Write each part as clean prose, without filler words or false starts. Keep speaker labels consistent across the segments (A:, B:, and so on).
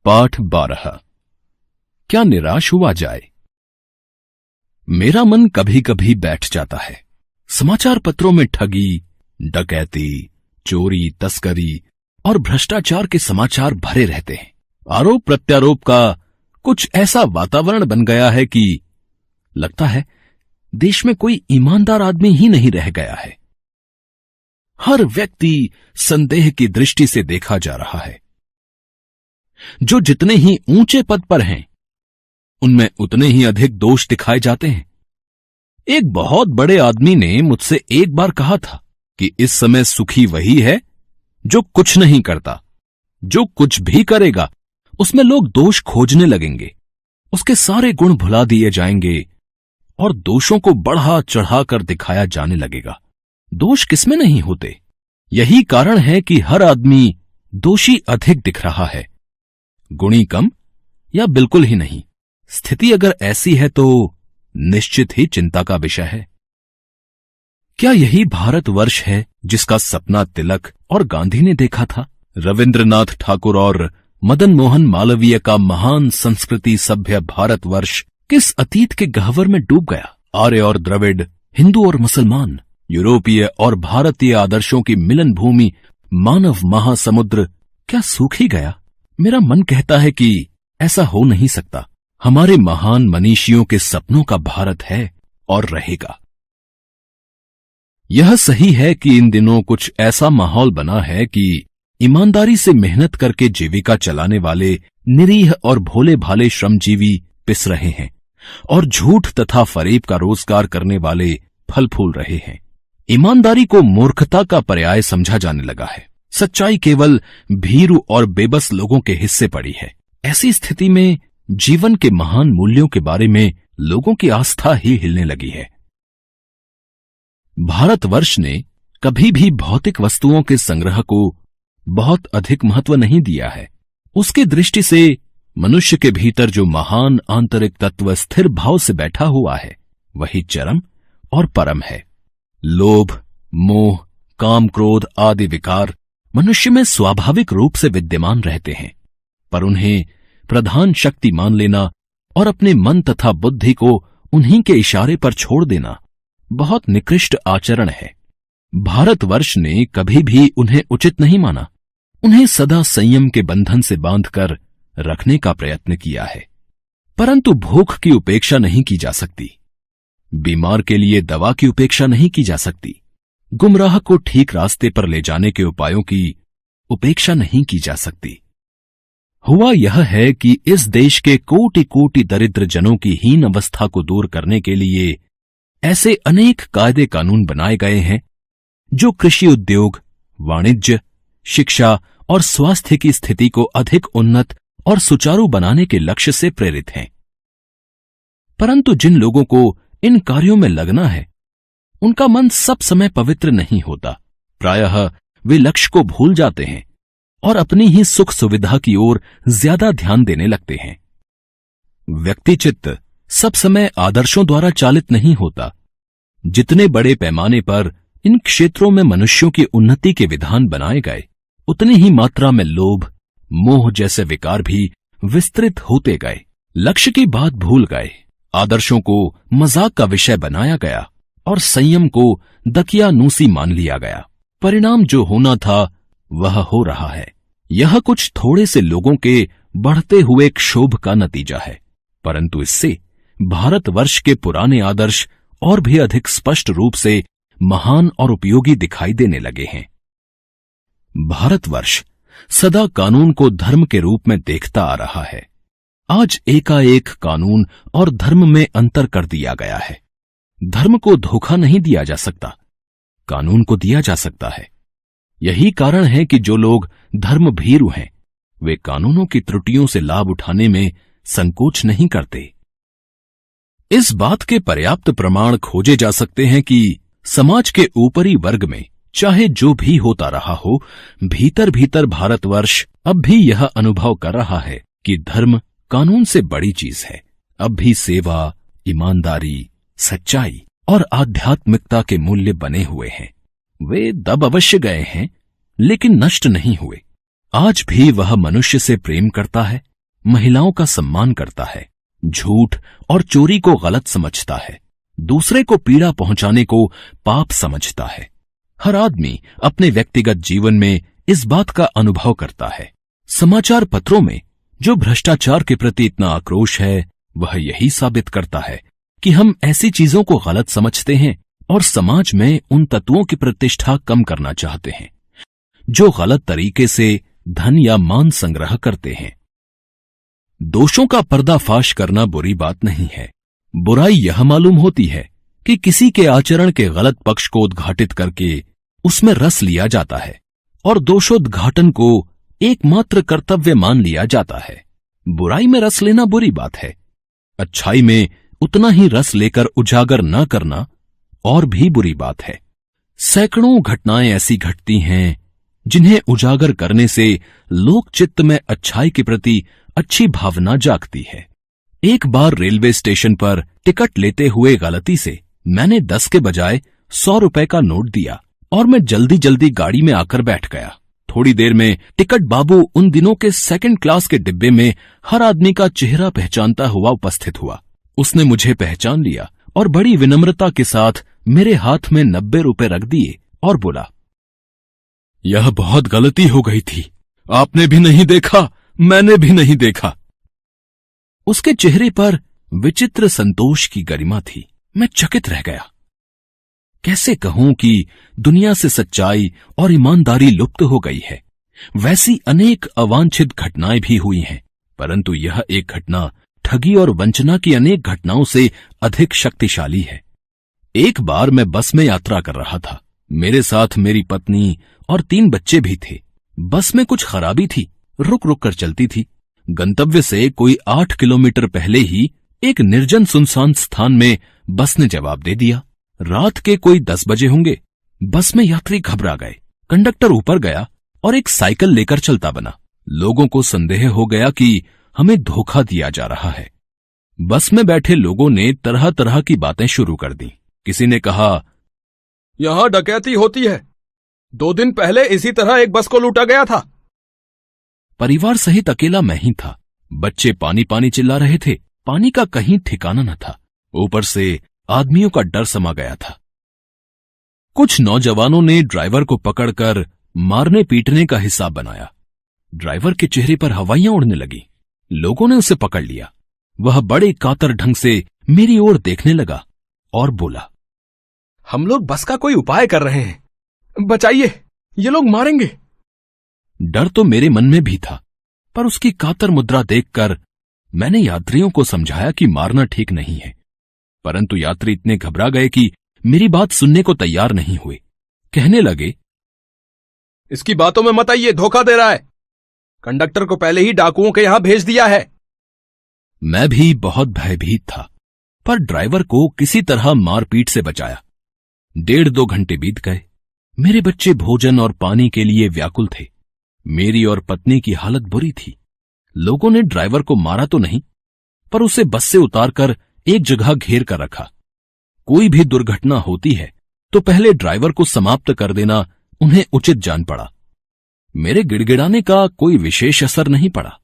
A: पाठ 12। क्या निराश हुआ जाए। मेरा मन कभी कभी बैठ जाता है। समाचार पत्रों में ठगी, डकैती, चोरी, तस्करी और भ्रष्टाचार के समाचार भरे रहते हैं। आरोप प्रत्यारोप का कुछ ऐसा वातावरण बन गया है कि लगता है देश में कोई ईमानदार आदमी ही नहीं रह गया है। हर व्यक्ति संदेह की दृष्टि से देखा जा रहा है। जो जितने ही ऊंचे पद पर हैं, उनमें उतने ही अधिक दोष दिखाए जाते हैं। एक बहुत बड़े आदमी ने मुझसे एक बार कहा था कि इस समय सुखी वही है जो कुछ नहीं करता। जो कुछ भी करेगा उसमें लोग दोष खोजने लगेंगे, उसके सारे गुण भुला दिए जाएंगे और दोषों को बढ़ा चढ़ाकर दिखाया जाने लगेगा। दोष किसमें नहीं होते। यही कारण है कि हर आदमी दोषी अधिक दिख रहा है, गुणी कम या बिल्कुल ही नहीं। स्थिति अगर ऐसी है तो निश्चित ही चिंता का विषय है। क्या यही भारतवर्ष है जिसका सपना तिलक और गांधी ने देखा था? रविंद्रनाथ ठाकुर और मदन मोहन मालवीय का महान संस्कृति सभ्य भारतवर्ष किस अतीत के गह्वर में डूब गया। आर्य और द्रविड़, हिंदू और मुसलमान, यूरोपीय और भारतीय आदर्शों की मिलन भूमि मानव महासमुद्र क्या सूख ही गया? मेरा मन कहता है कि ऐसा हो नहीं सकता। हमारे महान मनीषियों के सपनों का भारत है और रहेगा। यह सही है कि इन दिनों कुछ ऐसा माहौल बना है कि ईमानदारी से मेहनत करके जीविका चलाने वाले निरीह और भोले भाले श्रमजीवी पिस रहे हैं और झूठ तथा फरेब का रोजगार करने वाले फल फूल रहे हैं। ईमानदारी को मूर्खता का पर्याय समझा जाने लगा है। सच्चाई केवल भीरू और बेबस लोगों के हिस्से पड़ी है। ऐसी स्थिति में जीवन के महान मूल्यों के बारे में लोगों की आस्था ही हिलने लगी है। भारतवर्ष ने कभी भी भौतिक वस्तुओं के संग्रह को बहुत अधिक महत्व नहीं दिया है। उसकी दृष्टि से मनुष्य के भीतर जो महान आंतरिक तत्व स्थिर भाव से बैठा हुआ है, वही चरम और परम है। लोभ, मोह, काम, क्रोध आदि विकार मनुष्य में स्वाभाविक रूप से विद्यमान रहते हैं, पर उन्हें प्रधान शक्ति मान लेना और अपने मन तथा बुद्धि को उन्हीं के इशारे पर छोड़ देना बहुत निकृष्ट आचरण है। भारतवर्ष ने कभी भी उन्हें उचित नहीं माना। उन्हें सदा संयम के बंधन से बांधकर रखने का प्रयत्न किया है। परंतु भूख की उपेक्षा नहीं की जा सकती, बीमार के लिए दवा की उपेक्षा नहीं की जा सकती, गुमराह को ठीक रास्ते पर ले जाने के उपायों की उपेक्षा नहीं की जा सकती। हुआ यह है कि इस देश के कोटि कोटि दरिद्र जनों की हीन अवस्था को दूर करने के लिए ऐसे अनेक कायदे कानून बनाए गए हैं जो कृषि उद्योग, वाणिज्य, शिक्षा और स्वास्थ्य की स्थिति को अधिक उन्नत और सुचारू बनाने के लक्ष्य से प्रेरित हैं। परंतु जिन लोगों को इन कार्यों में लगना है, उनका मन सब समय पवित्र नहीं होता। प्रायः वे लक्ष्य को भूल जाते हैं और अपनी ही सुख सुविधा की ओर ज्यादा ध्यान देने लगते हैं। व्यक्तिचित्त सब समय आदर्शों द्वारा चालित नहीं होता। जितने बड़े पैमाने पर इन क्षेत्रों में मनुष्यों की उन्नति के विधान बनाए गए, उतनी ही मात्रा में लोभ, मोह जैसे विकार भी विस्तृत होते गए। लक्ष्य की बात भूल गए, आदर्शों को मजाक का विषय बनाया गया और संयम को दकियानूसी मान लिया गया। परिणाम जो होना था वह हो रहा है। यह कुछ थोड़े से लोगों के बढ़ते हुए क्षोभ का नतीजा है, परंतु इससे भारतवर्ष के पुराने आदर्श और भी अधिक स्पष्ट रूप से महान और उपयोगी दिखाई देने लगे हैं। भारतवर्ष सदा कानून को धर्म के रूप में देखता आ रहा है। आज एकाएक कानून और धर्म में अंतर कर दिया गया है। धर्म को धोखा नहीं दिया जा सकता, कानून को दिया जा सकता है। यही कारण है कि जो लोग धर्म भीरू हैं, वे कानूनों की त्रुटियों से लाभ उठाने में संकोच नहीं करते। इस बात के पर्याप्त प्रमाण खोजे जा सकते हैं कि समाज के ऊपरी वर्ग में चाहे जो भी होता रहा हो, भीतर भीतर भारतवर्ष अब भी यह अनुभव कर रहा है कि धर्म कानून से बड़ी चीज है। अब भी सेवा, ईमानदारी, सच्चाई और आध्यात्मिकता के मूल्य बने हुए हैं। वे दब अवश्य गए हैं, लेकिन नष्ट नहीं हुए। आज भी वह मनुष्य से प्रेम करता है, महिलाओं का सम्मान करता है, झूठ और चोरी को गलत समझता है, दूसरे को पीड़ा पहुंचाने को पाप समझता है। हर आदमी अपने व्यक्तिगत जीवन में इस बात का अनुभव करता है। समाचार पत्रों में जो भ्रष्टाचार के प्रति इतना आक्रोश है, वह यही साबित करता है कि हम ऐसी चीजों को गलत समझते हैं और समाज में उन तत्वों की प्रतिष्ठा कम करना चाहते हैं जो गलत तरीके से धन या मान संग्रह करते हैं। दोषों का पर्दाफाश करना बुरी बात नहीं है। बुराई यह मालूम होती है कि किसी के आचरण के गलत पक्ष को उद्घाटित करके उसमें रस लिया जाता है और दोषोद्घाटन को एकमात्र कर्तव्य मान लिया जाता है। बुराई में रस लेना बुरी बात है। अच्छाई में उतना ही रस लेकर उजागर न करना और भी बुरी बात है। सैकड़ों घटनाएं ऐसी घटती हैं जिन्हें उजागर करने से लोक चित्त में अच्छाई के प्रति अच्छी भावना जागती है। एक बार रेलवे स्टेशन पर टिकट लेते हुए गलती से मैंने 10 के बजाय 100 रुपए का नोट दिया और मैं जल्दी जल्दी गाड़ी में आकर बैठ गया। थोड़ी देर में टिकट बाबू उन दिनों के सेकंड क्लास के डिब्बे में हर आदमी का चेहरा पहचानता हुआ उपस्थित हुआ। उसने मुझे पहचान लिया और बड़ी विनम्रता के साथ मेरे हाथ में 90 रुपए रख दिए और बोला, यह बहुत गलती हो गई थी। आपने भी नहीं देखा, मैंने भी नहीं देखा। उसके चेहरे पर विचित्र संतोष की गरिमा थी। मैं चकित रह गया। कैसे कहूं कि दुनिया से सच्चाई और ईमानदारी लुप्त हो गई है। वैसी अनेक अवांछित घटनाएं भी हुई हैं, परंतु यह एक घटना ठगी और वंचना की अनेक घटनाओं से अधिक शक्तिशाली है। एक बार मैं बस में यात्रा कर रहा था। मेरे साथ मेरी पत्नी और 3 बच्चे भी थे। बस में कुछ खराबी थी, रुक रुक कर चलती थी। गंतव्य से कोई 8 किलोमीटर पहले ही एक निर्जन सुनसान स्थान में बस ने जवाब दे दिया। रात के कोई 10 बजे होंगे। बस में यात्री घबरा गए। कंडक्टर ऊपर गया और एक साइकिल लेकर चलता बना। लोगों को संदेह हो गया कि हमें धोखा दिया जा रहा है। बस में बैठे लोगों ने तरह तरह की बातें शुरू कर दी। किसी ने कहा,
B: यहां डकैती होती है। 2 दिन पहले इसी तरह एक बस को लूटा गया था।
A: परिवार सहित अकेला मैं ही था। बच्चे पानी पानी चिल्ला रहे थे। पानी का कहीं ठिकाना न था। ऊपर से आदमियों का डर समा गया था। कुछ नौजवानों ने ड्राइवर को पकड़कर मारने पीटने का हिसाब बनाया। ड्राइवर के चेहरे पर हवाइयां उड़ने लगी। लोगों ने उसे पकड़ लिया। वह बड़े कातर ढंग से मेरी ओर देखने लगा और बोला,
B: हम लोग बस का कोई उपाय कर रहे हैं, बचाइए, ये लोग मारेंगे।
A: डर तो मेरे मन में भी था, पर उसकी कातर मुद्रा देखकर मैंने यात्रियों को समझाया कि मारना ठीक नहीं है। परंतु यात्री इतने घबरा गए कि मेरी बात सुनने को तैयार नहीं हुए। कहने लगे,
B: इसकी बातों में मत आइए, धोखा दे रहा है। कंडक्टर को पहले ही डाकुओं के यहां भेज दिया है।
A: मैं भी बहुत भयभीत था, पर ड्राइवर को किसी तरह मारपीट से बचाया। 1.5-2 घंटे बीत गए। मेरे बच्चे भोजन और पानी के लिए व्याकुल थे। मेरी और पत्नी की हालत बुरी थी। लोगों ने ड्राइवर को मारा तो नहीं, पर उसे बस से उतारकर एक जगह घेर कर रखा। कोई भी दुर्घटना होती है तो पहले ड्राइवर को समाप्त कर देना उन्हें उचित जान पड़ा। मेरे गिड़गिड़ाने का कोई विशेष असर नहीं पड़ा।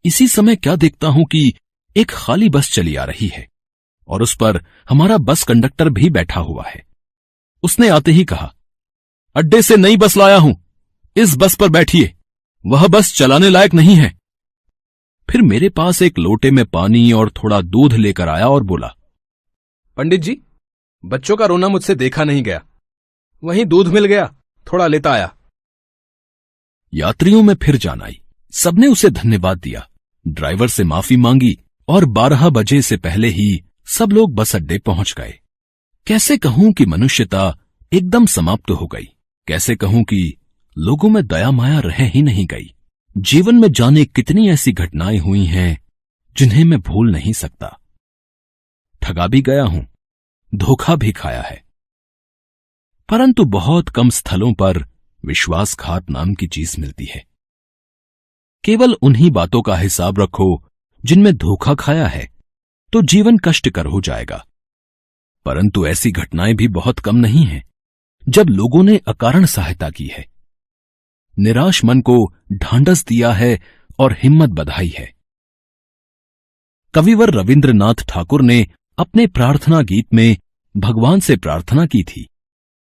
A: इसी समय क्या देखता हूं कि एक खाली बस चली आ रही है और उस पर हमारा बस कंडक्टर भी बैठा हुआ है। उसने आते ही कहा, अड्डे से नई बस लाया हूं, इस बस पर बैठिए, वह बस चलाने लायक नहीं है। फिर मेरे पास एक लोटे में पानी और थोड़ा दूध लेकर आया और बोला,
B: पंडित जी, बच्चों का रोना मुझसे देखा नहीं गया, वहीं दूध मिल गया, थोड़ा लेता आया।
A: यात्रियों में फिर जान आई। सबने उसे धन्यवाद दिया, ड्राइवर से माफी मांगी और 12 बजे से पहले ही सब लोग बस अड्डे पहुंच गए। कैसे कहूं कि मनुष्यता एकदम समाप्त हो गई। कैसे कहूं कि लोगों में दया माया रह ही नहीं गई। जीवन में जाने कितनी ऐसी घटनाएं हुई हैं जिन्हें मैं भूल नहीं सकता। ठगा भी गया हूं, धोखा भी खाया है, परंतु बहुत कम स्थलों पर विश्वासघात नाम की चीज मिलती है। केवल उन्हीं बातों का हिसाब रखो जिनमें धोखा खाया है, तो जीवन कष्टकर हो जाएगा। परंतु ऐसी घटनाएं भी बहुत कम नहीं हैं जब लोगों ने अकारण सहायता की है, निराश मन को ढांढस दिया है और हिम्मत बधाई है। कविवर रविंद्रनाथ ठाकुर ने अपने प्रार्थना गीत में भगवान से प्रार्थना की थी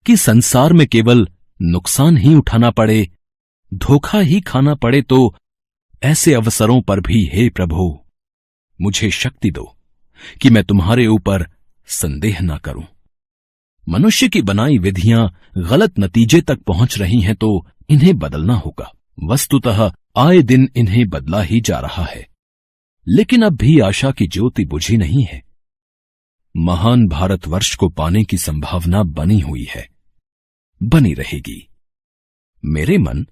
A: कि संसार में केवल नुकसान ही उठाना पड़े, धोखा ही खाना पड़े तो ऐसे अवसरों पर भी हे प्रभु मुझे शक्ति दो कि मैं तुम्हारे ऊपर संदेह ना करूं। मनुष्य की बनाई विधियां गलत नतीजे तक पहुंच रही हैं तो इन्हें बदलना होगा। वस्तुतः आए दिन इन्हें बदला ही जा रहा है, लेकिन अब भी आशा की ज्योति बुझी नहीं है। महान भारतवर्ष को पाने की संभावना बनी हुई है, बनी रहेगी। मेरे मन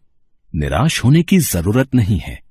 A: निराश होने की जरूरत नहीं है।